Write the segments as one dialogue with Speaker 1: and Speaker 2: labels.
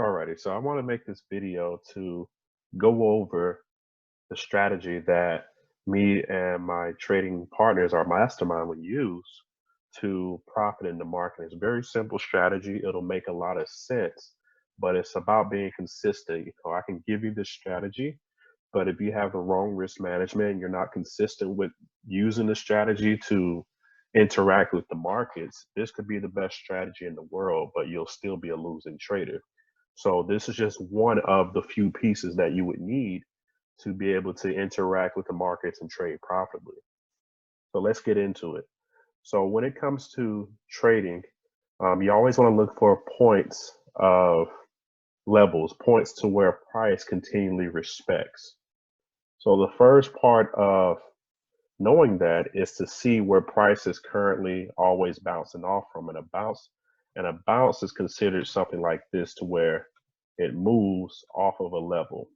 Speaker 1: Alrighty, so I want to make this video to go over the strategy that me and my trading partners, our mastermind, would use to profit in the market. It's a very simple strategy. It'll make a lot of sense, but it's about being consistent. I can give you this strategy, but if you have the wrong risk management and you're not consistent with using the strategy to interact with the markets, this could be the best strategy in the world, but you'll still be a losing trader. So this is just one of the few pieces that you would need to be able to interact with the markets and trade profitably. So let's get into it. So when it comes to trading, you always want to look for points of levels, points to where price continually respects. So the first part of knowing that is to see where price is currently always bouncing off from, and a bounce is considered something like this, to where it moves off of a level.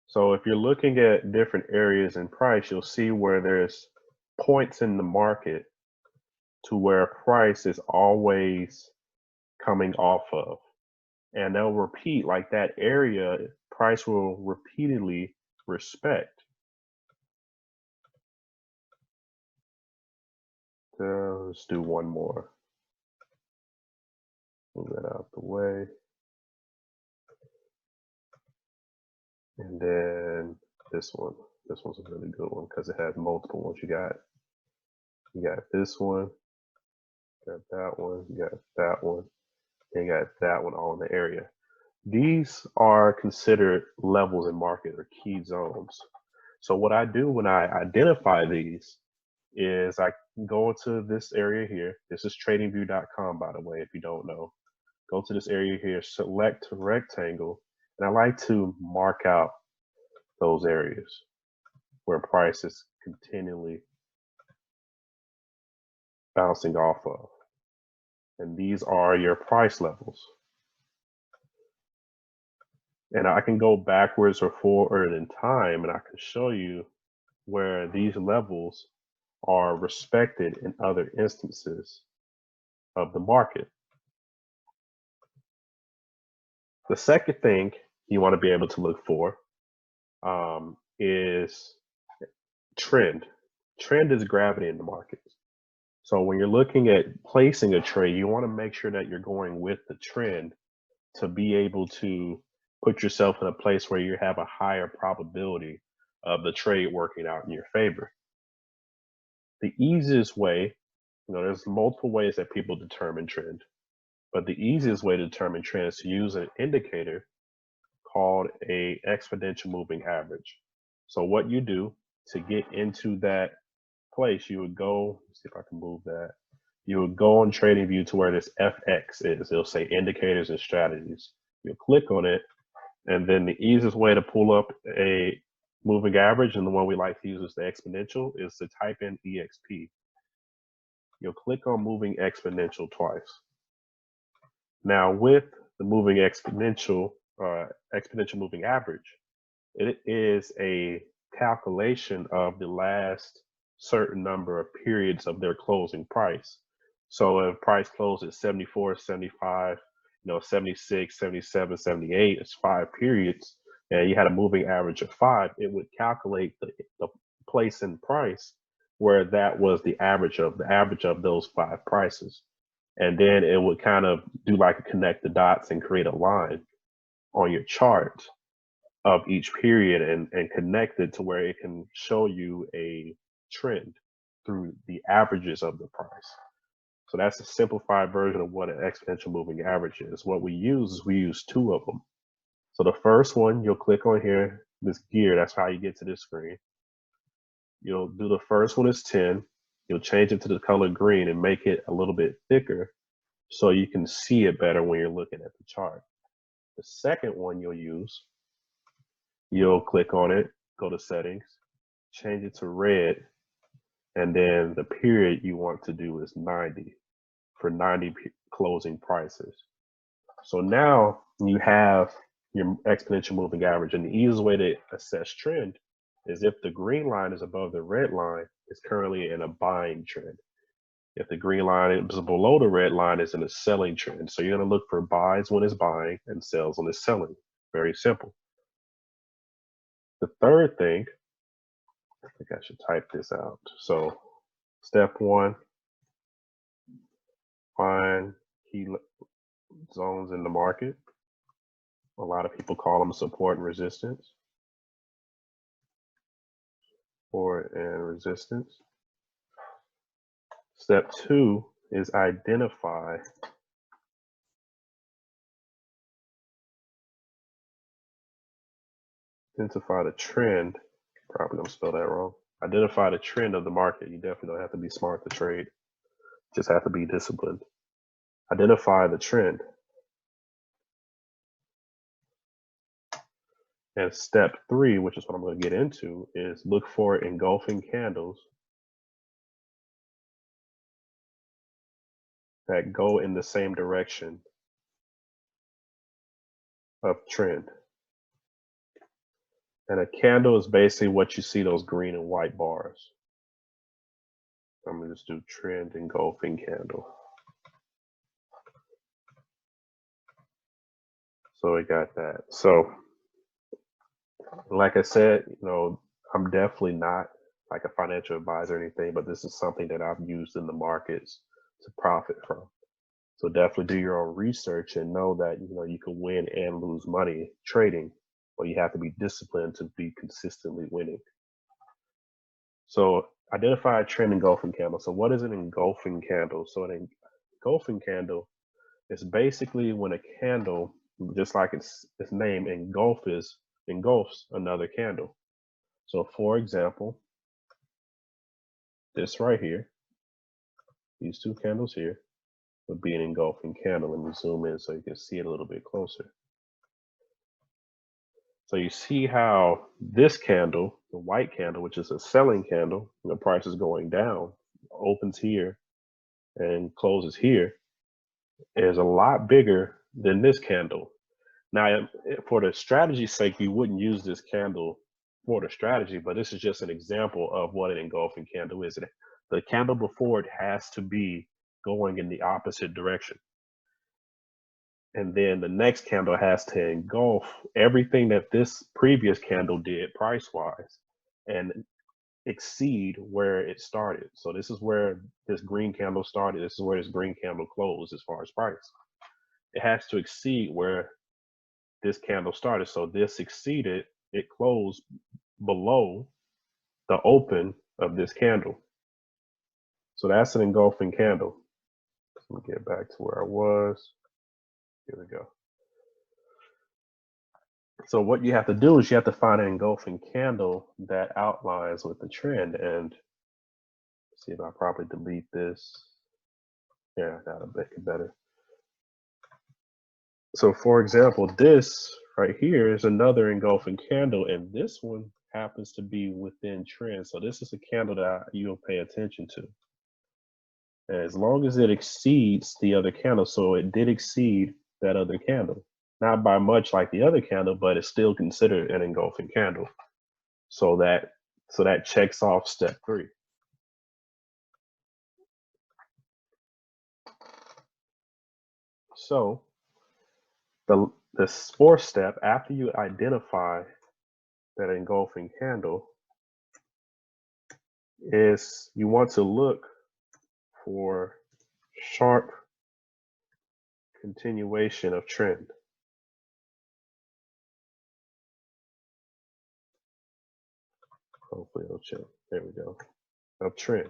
Speaker 1: So if you're looking at different areas in price, you'll see where there's points in the market to where price is always coming off of. And they'll repeat, like that area, price will repeatedly respect. Let's do one more. Move that out the way. And then this one. This one's a really good one because it has multiple ones. You got this one, you got that one, you got that one, and you got that one all in the area. These are considered levels in market, or key zones. So what I do when I identify these is I go into this area here. This is tradingview.com, by the way, if you don't know. Go to this area here, select rectangle, and I like to mark out those areas where price is continually bouncing off of. And these are your price levels. And I can go backwards or forward in time, and I can show you where these levels are respected in other instances of the market. The second thing you want to be able to look for is trend. Trend is gravity in the market. So when you're looking at placing a trade, you want to make sure that you're going with the trend to be able to put yourself in a place where you have a higher probability of the trade working out in your favor. The easiest way, there's multiple ways that people determine trend, but the easiest way to determine trend is to use an indicator called a exponential moving average. So what you do to get into that place, you would go, let's see if I can move that. You would go on TradingView to where this FX is. It'll say indicators and strategies. You'll click on it, and then the easiest way to pull up a moving average, and the one we like to use is the exponential, is to type in EXP. You'll click on moving exponential twice. Now with the moving exponential moving average, it is a calculation of the last certain number of periods of their closing price. So if price closed at 74, 75, 76, 77, 78, it's 5 periods, and you had a moving average of 5, it would calculate the place in price where that was the average of those 5 prices. And then it would kind of do like a connect the dots and create a line on your chart of each period and connect it to where it can show you a trend through the averages of the price. So that's a simplified version of what an exponential moving average is. What we use 2 of them. So the first one, you'll click on here, this gear, that's how you get to this screen. You'll do the first one is 10. You'll change it to the color green and make it a little bit thicker so you can see it better when you're looking at the chart. The second one you'll click on it, go to settings, change it to red, and then the period you want to do is 90 for 90 closing prices. So now you have your exponential moving average, and the easiest way to assess trend is if the green line is above the red line, it's currently in a buying trend. If the green line is below the red line, it's in a selling trend. So you're going to look for buys when it's buying and sells when it's selling. Very simple. The third thing, I think I should type this out. So step one, find key zones in the market. A lot of people call them support and resistance. Support and resistance. Step two is identify the trend. Probably don't spell that wrong. Identify the trend of the market. You definitely don't have to be smart to trade. Just have to be disciplined. Identify the trend. And step three, which is what I'm going to get into, is look for engulfing candles that go in the same direction of trend. And a candle is basically what you see those green and white bars. I'm going to just do trend engulfing candle. So we got that. So like I said, I'm definitely not like a financial advisor or anything, but this is something that I've used in the markets to profit from. So definitely do your own research and know that, you can win and lose money trading, but you have to be disciplined to be consistently winning. So identify a trend engulfing candle. So what is an engulfing candle? So an engulfing candle is basically when a candle, just like its name, engulfs another candle. So for example, this right here, these two candles here would be an engulfing candle. Let me zoom in so you can see it a little bit closer. So you see how this candle, the white candle, which is a selling candle, the price is going down, opens here and closes here, is a lot bigger than this candle. Now, for the strategy's sake, you wouldn't use this candle for the strategy, but this is just an example of what an engulfing candle is. The candle before it has to be going in the opposite direction. And then the next candle has to engulf everything that this previous candle did price-wise and exceed where it started. So this is where this green candle started. This is where this green candle closed as far as price. It has to exceed where this candle started. So this exceeded, it closed below the open of this candle. So that's an engulfing candle. Let me get back to where I was. Here we go. So what you have to do is you have to find an engulfing candle that outlines with the trend. And see if I probably delete this. Yeah, that'll make it better. So for example, this right here is another engulfing candle, and this one happens to be within trend. So this is a candle that you'll pay attention to. And as long as it exceeds the other candle, so it did exceed that other candle. Not by much like the other candle, but it's still considered an engulfing candle. So that checks off step three. So the fourth step, after you identify that engulfing candle, is you want to look for sharp continuation of trend. Hopefully it'll chill. There we go. Of trend.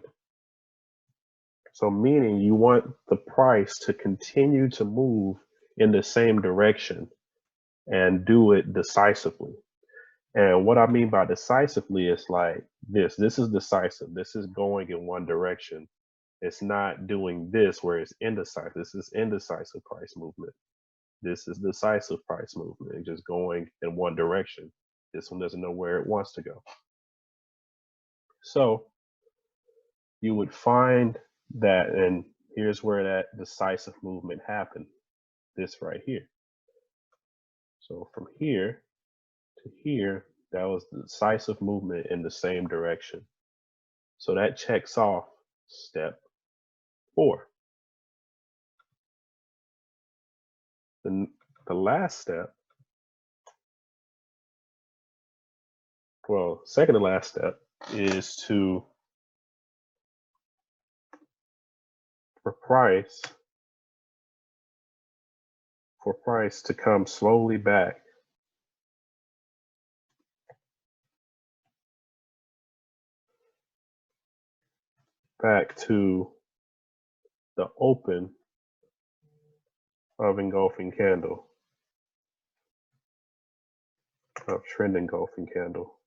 Speaker 1: So meaning you want the price to continue to move in the same direction and do it decisively. And what I mean by decisively is like this. This is decisive. This is going in one direction. It's not doing this where it's indecisive. This is indecisive price movement. This is decisive price movement. It's just going in one direction. This one doesn't know where it wants to go. So you would find that, and here's where that decisive movement happened. This right here. So from here to here, That was the decisive movement in the same direction. So that checks off step 4. The, the last step, well, second to last step is for price to come slowly back to the open of engulfing candle, of trend engulfing candle.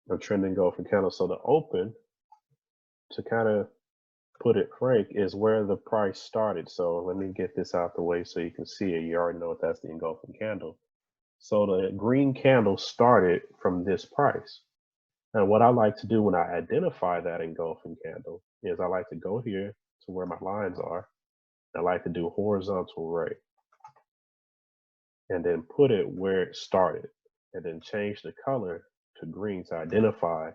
Speaker 1: A trend engulfing candle. So the open, to kind of put it frank, is where the price started. So let me get this out the way so you can see it. You already know that's the engulfing candle. So the green candle started from this price. And what I like to do when I identify that engulfing candle is I like to go here to where my lines are. I like to do horizontal ray and then put it where it started and then change the color to green to identify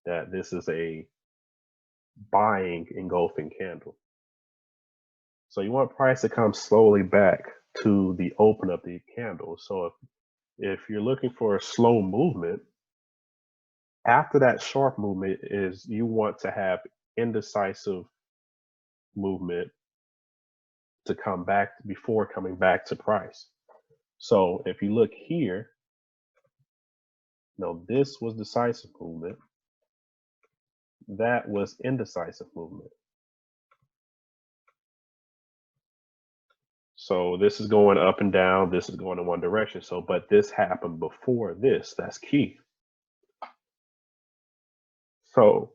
Speaker 1: that this is a buying engulfing candle. So you want price to come slowly back to the open of the candle. So if you're looking for a slow movement, after that sharp movement is you want to have indecisive movement to come back before coming back to price. So if you look here, this was decisive movement. That was indecisive movement. So this is going up and down. This is going in one direction. So, but this happened before this. That's key. So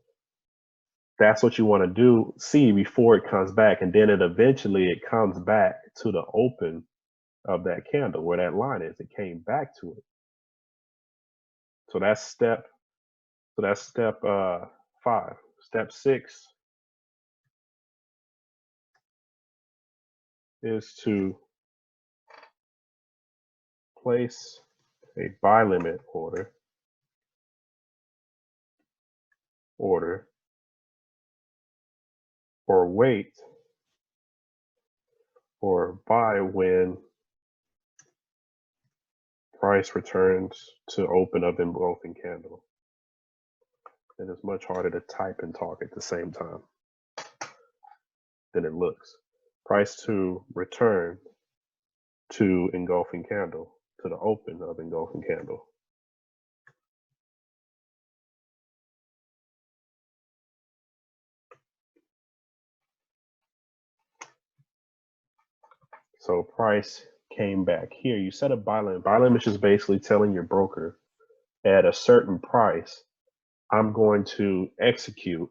Speaker 1: that's what you want to do, see before it comes back. And then it comes back to the open of that candle where that line is. It came back to it. So that's step 5. Step 6 is to place a buy limit order or wait or buy when price returns to open of engulfing candle. And it's much harder to type and talk at the same time than it looks. Price to return to engulfing candle, to the open of engulfing candle. So price came back here. You set a buy limit. Buy limit is basically telling your broker at a certain price, I'm going to execute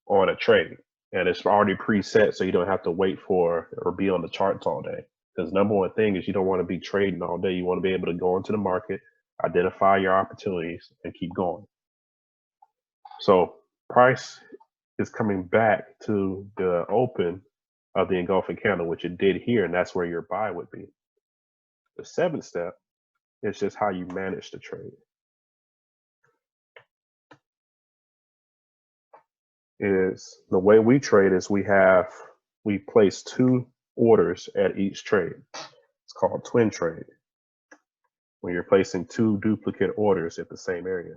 Speaker 1: on a trade. And it's already preset, so you don't have to wait for or be on the charts all day. Because number one thing is you don't want to be trading all day. You want to be able to go into the market, identify your opportunities, and keep going. So price is coming back to the open of the engulfing candle, which it did here, and that's where your buy would be. The 7th step is just how you manage the trade. Is the way we trade is we place 2 orders at each trade. It's called twin trade, when you're placing 2 duplicate orders at the same area.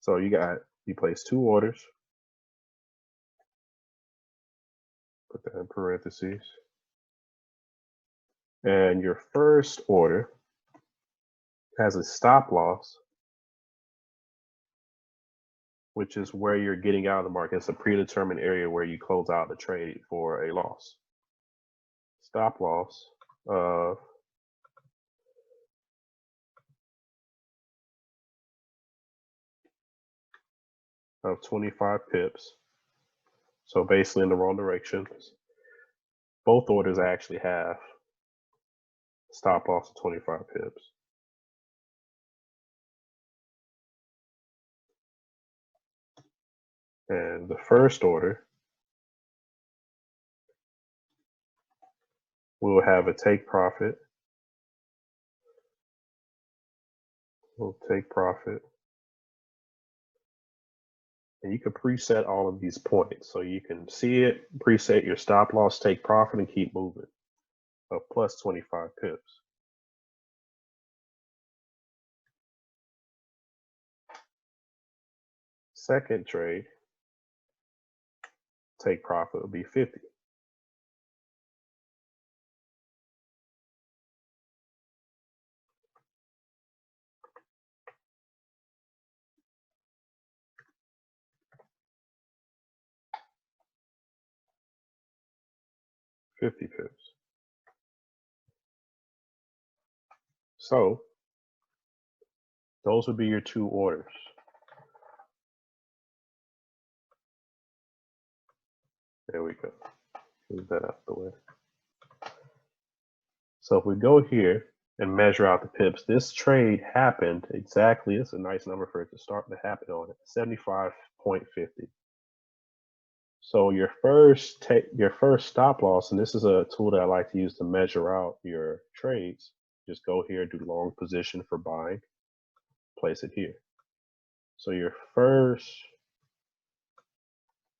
Speaker 1: So you place 2 orders, put that in parentheses, and your first order has a stop loss, which is where you're getting out of the market. It's a predetermined area where you close out the trade for a loss. Stop loss of of 25 pips. So basically in the wrong direction. Both orders actually have stop loss of 25 pips. And the first order we'll have a take profit. We'll take profit. And you can preset all of these points. So you can see it, preset your stop loss, take profit, and keep moving of plus 25 pips. Second trade, take profit will be 50. $50 pips. So those would be your two orders. There we go. Move that out the way. So if we go here and measure out the pips, this trade happened exactly, it's a nice number for it to start to happen on it, 75.50. So your first stop loss, and this is a tool that I like to use to measure out your trades. Just go here, do long position for buying, place it here. So your first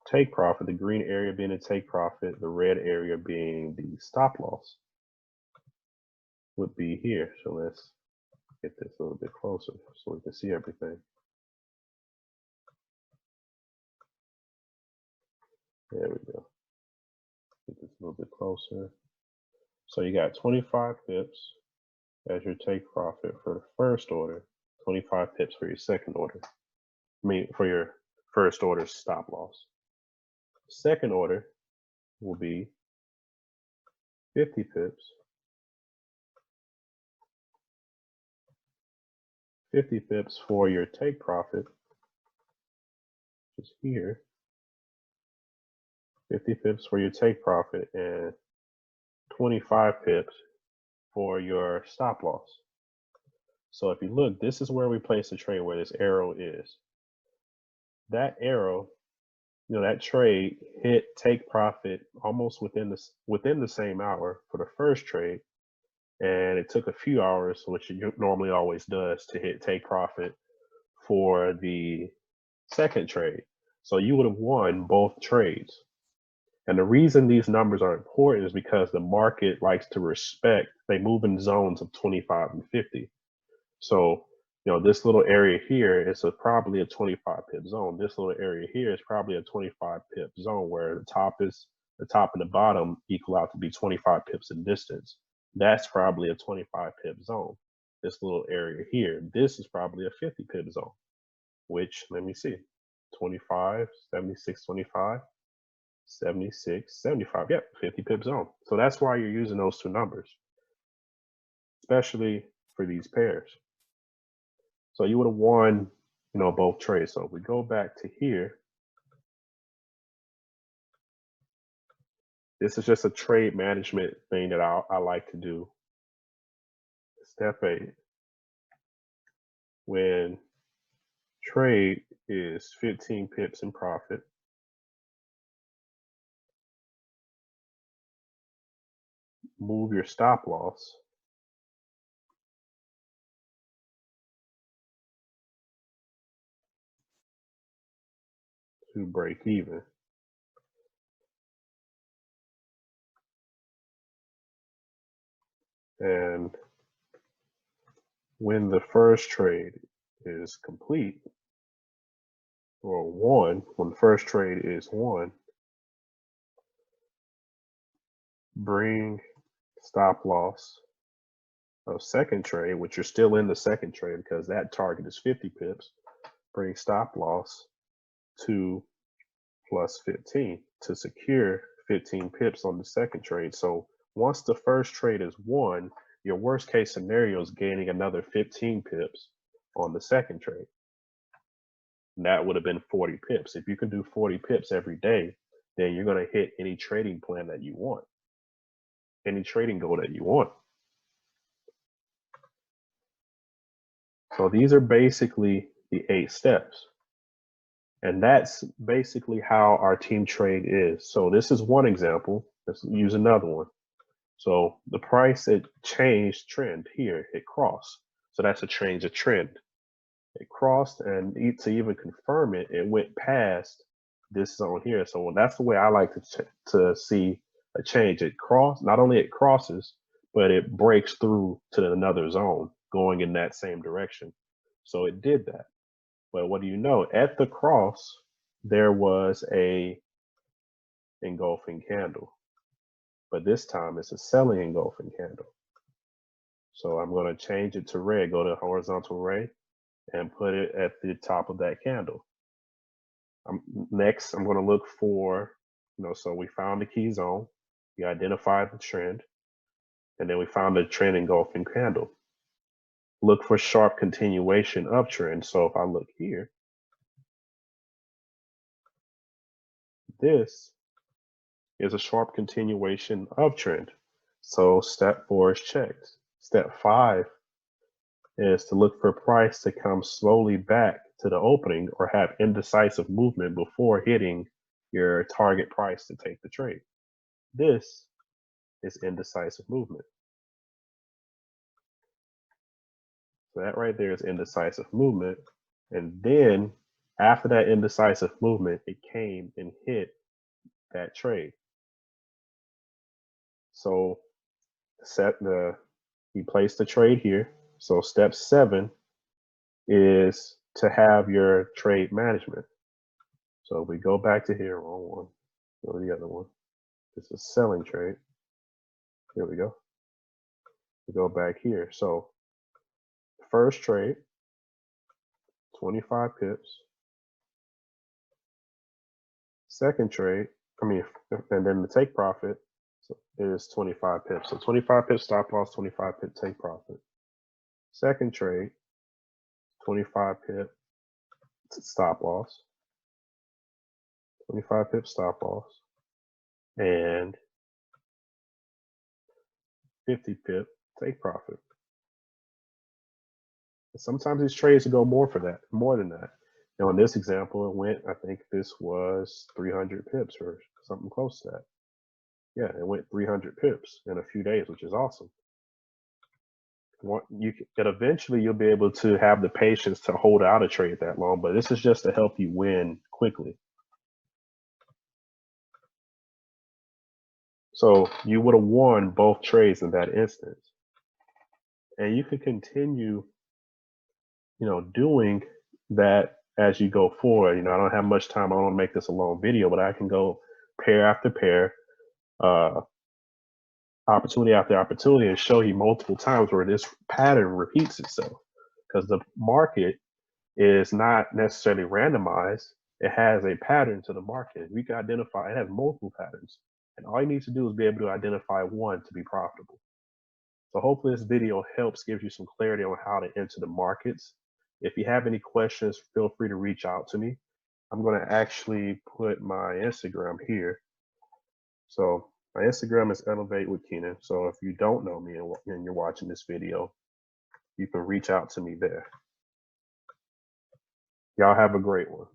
Speaker 1: take profit, the green area being a take profit, the red area being the stop loss, would be here. So let's get this a little bit closer so we can see everything. There we go. Get this a little bit closer. So you got 25 pips as your take profit for the first order, 25 pips for your second order. I mean, for your first order stop loss. Second order will be 50 pips, 50 pips for your take profit, just here, 50 pips for your take profit, and 25 pips for your stop loss. So if you look, this is where we place the trade, where this arrow is. That arrow, that trade hit take profit almost within the same hour for the first trade, and it took a few hours, which it normally always does, to hit take profit for the second trade. So you would have won both trades. And the reason these numbers are important is because the market likes to respect, they move in zones of 25 and 50. So, this little area here is probably a 25 pip zone. This little area here is probably a 25 pip zone, where the top and the bottom equal out to be 25 pips in distance. That's probably a 25 pip zone. This little area here, this is probably a 50 pip zone, which, let me see, 25, 76, 25, 76, 75, yep, 50 pip zone. So that's why you're using those two numbers, especially for these pairs. So you would have won, both trades. So if we go back to here, this is just a trade management thing that I like to do. Step 8, when trade is 15 pips in profit, move your stop loss to break even. And when the first trade is complete, or won, when the first trade is won, bring stop loss of second trade, which you're still in the second trade because that target is 50 pips, bring stop loss to plus 15 to secure 15 pips on the second trade. So once the first trade is won, your worst case scenario is gaining another 15 pips on the second trade. And that would have been 40 pips. If you can do 40 pips every day, then you're going to hit any trading plan that you want, any trading goal that you want. So these are basically the 8 steps. And that's basically how our team trade is. So this is one example. Let's use another one. So the price, it changed trend here, it crossed. So that's a change of trend. It crossed, and to even confirm it, it went past this zone here. So that's the way I like to see a change. It crossed, not only it crosses, but it breaks through to another zone going in that same direction. So it did that. But what do you know? At the cross, there was a engulfing candle, but this time it's a selling engulfing candle. So I'm going to change it to red, go to horizontal ray, and put it at the top of that candle. Next, I'm going to look for, so we found the key zone, we identified the trend, and then we found the trend engulfing candle. Look for sharp continuation of trend. So if I look here, this is a sharp continuation of trend. So step 4 is checked. Step 5 is to look for price to come slowly back to the opening or have indecisive movement before hitting your target price to take the trade. This is indecisive movement. So that right there is indecisive movement. And then after that indecisive movement, it came and hit that trade. So you place the trade here. So step 7 is to have your trade management. So we go back to here, wrong one, go to the other one. This is selling trade. Here we go. We go back here. So first trade, 25 pips. Second trade, and then the take profit is 25 pips. So 25 pips stop loss, 25 pip take profit. Second trade, 25 pip stop loss, 25 pip stop loss, and 50 pip take profit. Sometimes these trades will go more than that. Now in this example, it went, I think this was 300 pips or something close to that. Yeah, it went 300 pips in a few days, which is awesome. Eventually you'll be able to have the patience to hold out a trade that long, but this is just to help you win quickly. So you would have won both trades in that instance. And you can continue, doing that as you go forward. I don't have much time. I don't want to make this a long video, but I can go pair after pair, opportunity after opportunity, and show you multiple times where this pattern repeats itself, because the market is not necessarily randomized. It has a pattern to the market. We can identify, it has multiple patterns, and all you need to do is be able to identify one to be profitable. So hopefully this video helps, gives you some clarity on how to enter the markets. If you have any questions, feel free to reach out to me. I'm going to actually put my Instagram here. So my Instagram is Elevate with Keenan. So if you don't know me and you're watching this video, you can reach out to me there. Y'all have a great one.